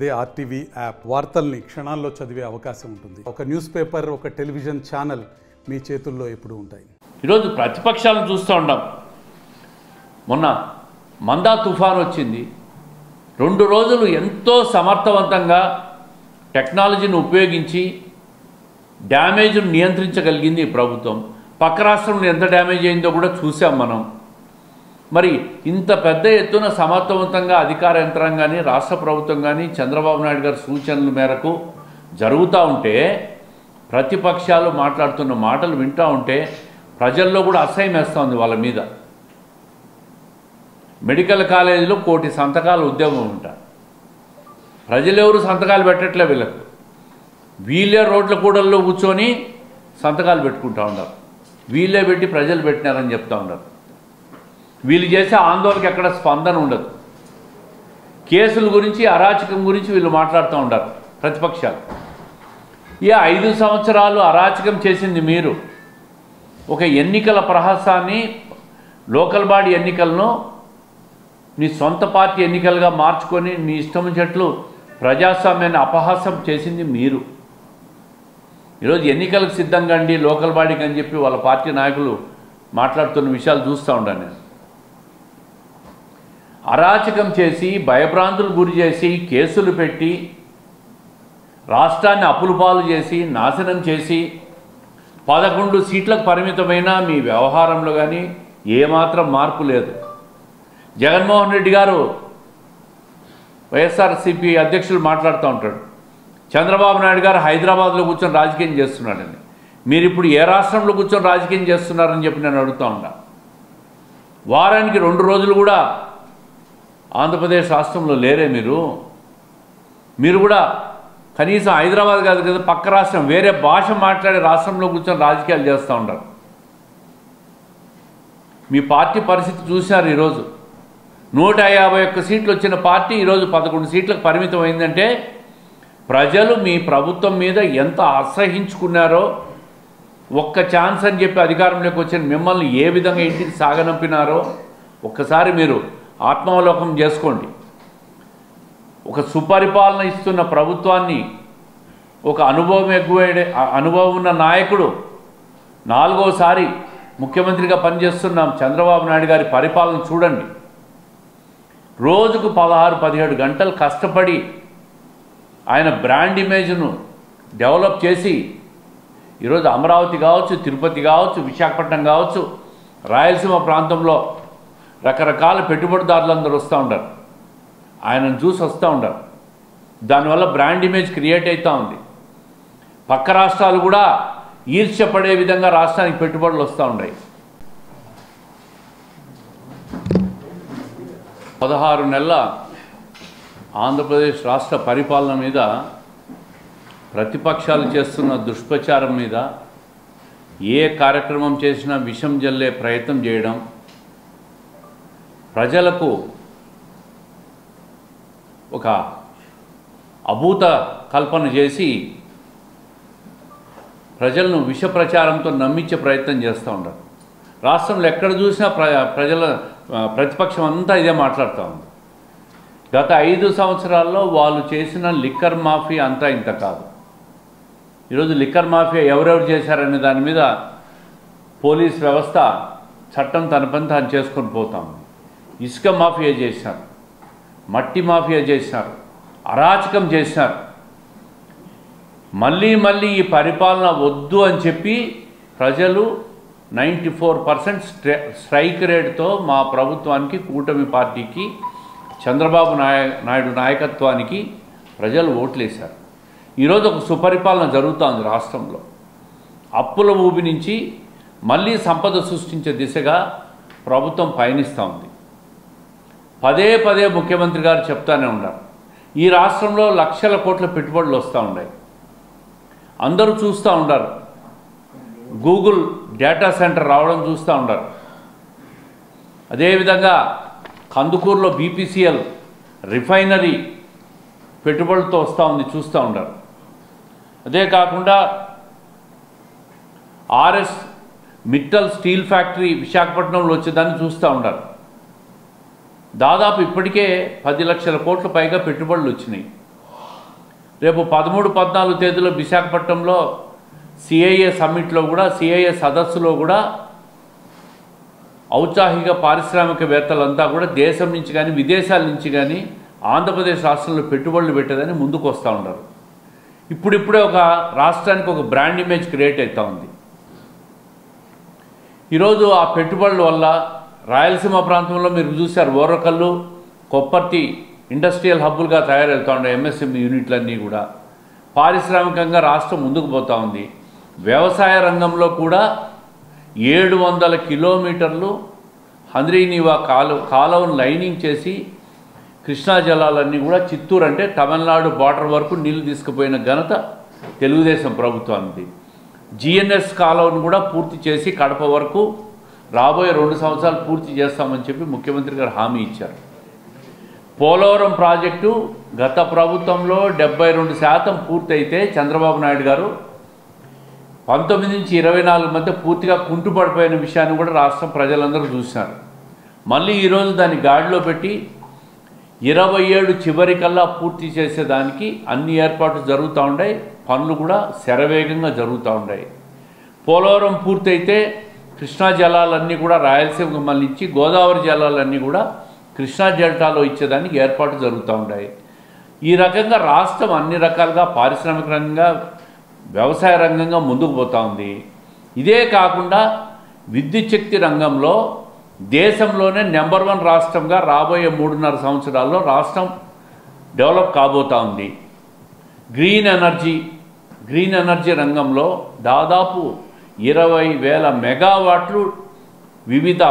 అదే RTV app వార్తల్ని క్షణాల్లో చదివే అవకాశం ఉంటుంది. ఒక న్యూస్ పేపర్, ఒక టెలివిజన్ ఛానల్ మీ చేతుల్లో ఎప్పుడూ ఉంటాయి. ఈరోజు ప్రతిపక్షాలను చూస్తూ ఉంటాం. మొన్న మందా తుఫాన్ వచ్చింది. 2 రోజులు ఎంతో సమర్థవంతంగా టెక్నాలజీని ఉపయోగించి డ్యామేజ్ను నియంత్రించగలిగింది ఈ ప్రభుత్వం. పక్క రాష్ట్రంలో ఎంత డ్యామేజ్ అయిందో కూడా చూసాం మనం. మరి ఇంత పెద్ద ఎత్తున సమర్థవంతంగా అధికార యంత్రాంగాన్ని, రాష్ట్ర ప్రభుత్వం కానీ, చంద్రబాబు నాయుడు గారి సూచనల మేరకు జరుగుతూ ఉంటే, ప్రతిపక్షాలు మాట్లాడుతున్న మాటలు వింటూ ఉంటే ప్రజల్లో కూడా అసహ్యం వేస్తోంది వాళ్ళ మీద. మెడికల్ కాలేజీలో 1 కోటి సంతకాల ఉద్యమం ఉంటారు. ప్రజలెవరు సంతకాలు పెట్టట్లే. వీళ్ళే రోడ్ల కూడల్లో కూర్చొని సంతకాలు పెట్టుకుంటూ ఉన్నారు. వీళ్ళే పెట్టి ప్రజలు పెట్టినారని చెప్తూ ఉన్నారు. వీళ్ళు చేసే ఆందోళనకి ఎక్కడ స్పందన ఉండదు. కేసుల గురించి, అరాచకం గురించి వీళ్ళు మాట్లాడుతూ ఉంటారు ప్రతిపక్షాలు. ఈ 5 సంవత్సరాలు అరాచకం చేసింది మీరు. ఒక ఎన్నికల ప్రహసాన్ని, లోకల్ బాడీ ఎన్నికలను నీ సొంత పార్టీ ఎన్నికలుగా మార్చుకొని నీ ఇష్టం వచ్చినట్లు ప్రజాస్వామ్యాన్ని అపహాస్యం చేసింది మీరు. ఈరోజు ఎన్నికలకు సిద్ధంగా అండి లోకల్ బాడీకి అని చెప్పి వాళ్ళ పార్టీ నాయకులు మాట్లాడుతున్న విషయాలు చూస్తూ ఉంటాను నేను. అరాచకం చేసి, భయభ్రాంతులు గురి చేసి, కేసులు పెట్టి, రాష్ట్రాన్ని అప్పుల పాలు చేసి, నాశనం చేసి 11 సీట్లకు పరిమితమైన మీ వ్యవహారంలో కానీ ఏమాత్రం మార్పు లేదు. జగన్మోహన్ రెడ్డి గారు, వైఎస్ఆర్సీపీ అధ్యక్షులు మాట్లాడుతూ ఉంటాడు, చంద్రబాబు నాయుడు గారు హైదరాబాద్లో కూర్చొని రాజకీయం చేస్తున్నాడని. మీరు ఇప్పుడు ఏ రాష్ట్రంలో కూర్చొని రాజకీయం చేస్తున్నారని చెప్పి నేను అడుగుతూ ఉంటాను. వారానికి 2 రోజులు కూడా ఆంధ్రప్రదేశ్ రాష్ట్రంలో లేరే మీరు కూడా కనీసం హైదరాబాద్ కాదు కదా, పక్క రాష్ట్రం, వేరే భాష మాట్లాడే రాష్ట్రంలో కూర్చొని రాజకీయాలు చేస్తూ ఉంటారు. మీ పార్టీ పరిస్థితి చూశారు. ఈరోజు 151 సీట్లు వచ్చిన పార్టీ ఈరోజు 11 సీట్లకు పరిమితం అయిందంటే ప్రజలు మీ ప్రభుత్వం మీద ఎంత అసహించుకున్నారో, ఒక్క ఛాన్స్ అని చెప్పి అధికారంలోకి వచ్చిన మిమ్మల్ని ఏ విధంగా ఇంటికి సాగనంపినారో ఒక్కసారి మీరు ఆత్మావలోకనం చేసుకోండి. ఒక సుపరిపాలన ఇస్తున్న ప్రభుత్వాన్ని, ఒక అనుభవం ఉన్న నాయకుడు 4వసారి ముఖ్యమంత్రిగా పనిచేస్తున్న చంద్రబాబు నాయుడు గారి పరిపాలన చూడండి. రోజుకు 16-17 గంటలు కష్టపడి ఆయన బ్రాండ్ ఇమేజ్ను డెవలప్ చేసి ఈరోజు అమరావతి కావచ్చు, తిరుపతి కావచ్చు, విశాఖపట్నం కావచ్చు, రాయలసీమ ప్రాంతంలో రకరకాల పెట్టుబడిదారులందరూ వస్తూ ఉంటారు. ఆయనను చూసి వస్తూ ఉంటారు. దానివల్ల బ్రాండ్ ఇమేజ్ క్రియేట్ అవుతూ ఉంది. పక్క రాష్ట్రాలు కూడా ఈర్ష్యపడే విధంగా రాష్ట్రానికి పెట్టుబడులు వస్తూ ఉన్నాయి. 16 నెలల ఆంధ్రప్రదేశ్ రాష్ట్ర పరిపాలన మీద, ప్రతిపక్షాలు చేస్తున్న దుష్ప్రచారం మీద, ఏ కార్యక్రమం చేసినా విషం జల్లే ప్రయత్నం చేయడం, ప్రజలకు ఒక అభూత కల్పన చేసి ప్రజలను విష ప్రచారంతో నమ్మించే ప్రయత్నం చేస్తూ ఉంటారు. రాష్ట్రంలో ఎక్కడ చూసినా ప్రతిపక్షం అంతా ఇదే మాట్లాడుతూ ఉంది. గత 5 సంవత్సరాల్లో వాళ్ళు చేసిన లిక్కర్ మాఫియా అంతా ఇంత కాదు. ఈరోజు లిక్కర్ మాఫియా ఎవరెవరు చేశారనే దాని మీద పోలీస్ వ్యవస్థ, చట్టం తన పని తాను చేసుకొని పోతాం. ఇసుక మాఫియా చేసినారు, మట్టి మాఫియా చేసినారు, అరాచకం చేసినారు. మళ్ళీ ఈ పరిపాలన వద్దు అని చెప్పి ప్రజలు 94% స్ట్రైక్ రేట్తో మా ప్రభుత్వానికి, కూటమి పార్టీకి, చంద్రబాబు నాయుడు నాయకత్వానికి ప్రజలు ఓట్లేశారు. ఈరోజు ఒక సుపరిపాలన జరుగుతోంది రాష్ట్రంలో. అప్పుల ఊబి నుంచి మళ్ళీ సంపద సృష్టించే దిశగా ప్రభుత్వం పయనిస్తూ ఉంది. పదే ముఖ్యమంత్రి గారు చెప్తానే ఉన్నారు, ఈ రాష్ట్రంలో లక్షల కోట్ల పెట్టుబడులు వస్తూ ఉన్నాయి. అందరూ చూస్తూ ఉంటారు. గూగుల్ డేటా సెంటర్ రావడం చూస్తూ ఉంటారు. అదేవిధంగా కందుకూరులో BPCL రిఫైనరీ పెట్టుబడులతో వస్తూ ఉంది, చూస్తూ ఉంటారు. అదే కాకుండా RS మిట్టల్ స్టీల్ ఫ్యాక్టరీ విశాఖపట్నంలో వచ్చేదాన్ని చూస్తూ ఉంటారు. దాదాపు ఇప్పటికే 10 లక్షల కోట్ల పైగా పెట్టుబడులు వచ్చినాయి. రేపు 13, 14 తేదీలో విశాఖపట్నంలో సిఐఏ సమ్మిట్లో కూడా, సిఐఏ సదస్సులో కూడా ఔత్సాహిక పారిశ్రామికవేత్తలంతా కూడా దేశం నుంచి కానీ విదేశాల నుంచి కానీ ఆంధ్రప్రదేశ్ రాష్ట్రంలో పెట్టుబడులు పెట్టేదని ముందుకు వస్తూ ఉన్నారు. ఇప్పుడిప్పుడే ఒక రాష్ట్రానికి ఒక బ్రాండ్ ఇమేజ్ క్రియేట్ అవుతూ ఉంది. ఈరోజు ఆ పెట్టుబడుల వల్ల రాయలసీమ ప్రాంతంలో మీరు చూశారు, ఓరకల్లు, కొప్పర్తి ఇండస్ట్రియల్ హబ్బులుగా తయారవుతూ ఉండే ఎంఎస్ఎంఈ యూనిట్లన్నీ కూడా. పారిశ్రామికంగా రాష్ట్రం ముందుకు పోతూ ఉంది. వ్యవసాయ రంగంలో కూడా 700 కిలోమీటర్లు హంద్రీనీవా కాలువను లైనింగ్ చేసి కృష్ణా జలాలన్నీ కూడా చిత్తూరు అంటే తమిళనాడు బార్డర్ వరకు నీళ్లు తీసుకుపోయిన ఘనత తెలుగుదేశం ప్రభుత్వానికి. జిఎన్ఎస్ కాలువను కూడా పూర్తి చేసి కడప వరకు రాబోయే 2 సంవత్సరాలు పూర్తి చేస్తామని చెప్పి ముఖ్యమంత్రి గారు హామీ ఇచ్చారు. పోలవరం ప్రాజెక్టు గత ప్రభుత్వంలో 72% పూర్తయితే చంద్రబాబు నాయుడు గారు 19 నుంచి 24 మధ్య పూర్తిగా కుంటుపడిపోయిన విషయాన్ని కూడా రాష్ట్రం ప్రజలందరూ చూశారు. మళ్ళీ ఈరోజు దాన్ని గాడిలో పెట్టి 27 చివరికల్లా పూర్తి చేసేదానికి అన్ని ఏర్పాట్లు జరుగుతూ ఉన్నాయి. పనులు కూడా శరవేగంగా జరుగుతూ ఉన్నాయి. పోలవరం పూర్తయితే కృష్ణా జలాలన్నీ కూడా రాయలసీమకు మళ్ళీ గోదావరి జలాలన్నీ కూడా కృష్ణా డెల్టాలో ఇచ్చేదానికి ఏర్పాట్లు జరుగుతూ ఉన్నాయి. ఈ రకంగా రాష్ట్రం అన్ని రకాలుగా పారిశ్రామిక రంగంగా, వ్యవసాయ రంగంగా ముందుకు పోతూ ఉంది. ఇదే కాకుండా విద్యుత్ శక్తి రంగంలో దేశంలోనే నెంబర్ 1 రాష్ట్రంగా రాబోయే 3.5 సంవత్సరాల్లో రాష్ట్రం డెవలప్ కాబోతూ ఉంది. గ్రీన్ ఎనర్జీ రంగంలో దాదాపు 20,000 మెగావాట్లు వివిధ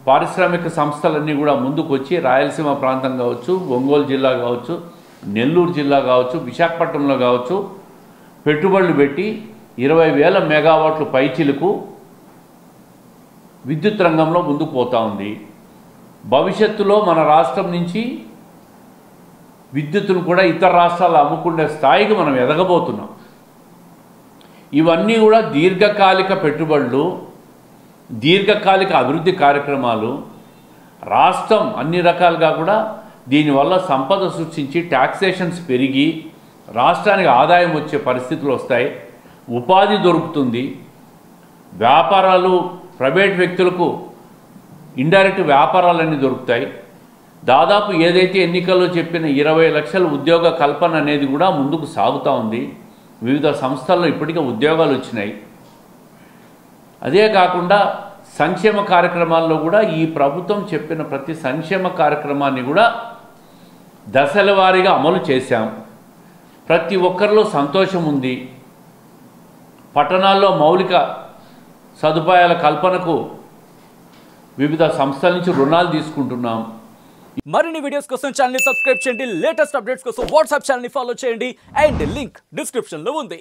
పారిశ్రామిక సంస్థలన్నీ కూడా ముందుకు వచ్చి రాయలసీమ ప్రాంతం కావచ్చు, ఒంగోలు జిల్లా కావచ్చు, నెల్లూరు జిల్లా కావచ్చు, విశాఖపట్నంలో కావచ్చు పెట్టుబడులు పెట్టి 20,000 మెగావాట్లు పైచిలకు విద్యుత్ రంగంలో ముందుకు పోతూ ఉంది. భవిష్యత్తులో మన రాష్ట్రం నుంచి విద్యుత్తును కూడా ఇతర రాష్ట్రాలు అమ్ముకునే స్థాయికి మనం ఎదగబోతున్నాం. ఇవన్నీ కూడా దీర్ఘకాలిక పెట్టుబడులు, దీర్ఘకాలిక అభివృద్ధి కార్యక్రమాలు. రాష్ట్రం అన్ని రకాలుగా కూడా దీనివల్ల సంపద సృష్టించి ట్యాక్సేషన్స్ పెరిగి రాష్ట్రానికి ఆదాయం వచ్చే పరిస్థితులు వస్తాయి. ఉపాధి దొరుకుతుంది. వ్యాపారాలు, ప్రైవేట్ వ్యక్తులకు ఇండైరెక్ట్ వ్యాపారాలన్నీ దొరుకుతాయి. దాదాపు ఏదైతే ఎన్నికల్లో చెప్పిన 20 లక్షల ఉద్యోగ కల్పన అనేది కూడా ముందుకు సాగుతూ ఉంది. వివిధ సంస్థల్లో ఇప్పటికే ఉద్యోగాలు వచ్చినాయి. అదే కాకుండా సంక్షేమ కార్యక్రమాల్లో కూడా ఈ ప్రభుత్వం చెప్పిన ప్రతి సంక్షేమ కార్యక్రమాన్ని కూడా దశల వారీగా అమలు చేశాం. ప్రతి ఒక్కరిలో సంతోషం ఉంది. పట్టణాల్లో మౌలిక సదుపాయాల కల్పనకు వివిధ సంస్థల నుంచి రుణాలు తీసుకుంటున్నాం. మరిన్ని వీడియోస్ కోసం ఛానల్ ని సబ్స్క్రైబ్ చేయండి. లేటెస్ట్ అప్డేట్స్ కోసం వాట్సాప్ ఛానల్ ని ఫాలో చేయండి. అండ్ లింక్ డిస్క్రిప్షన్ లో ఉంది.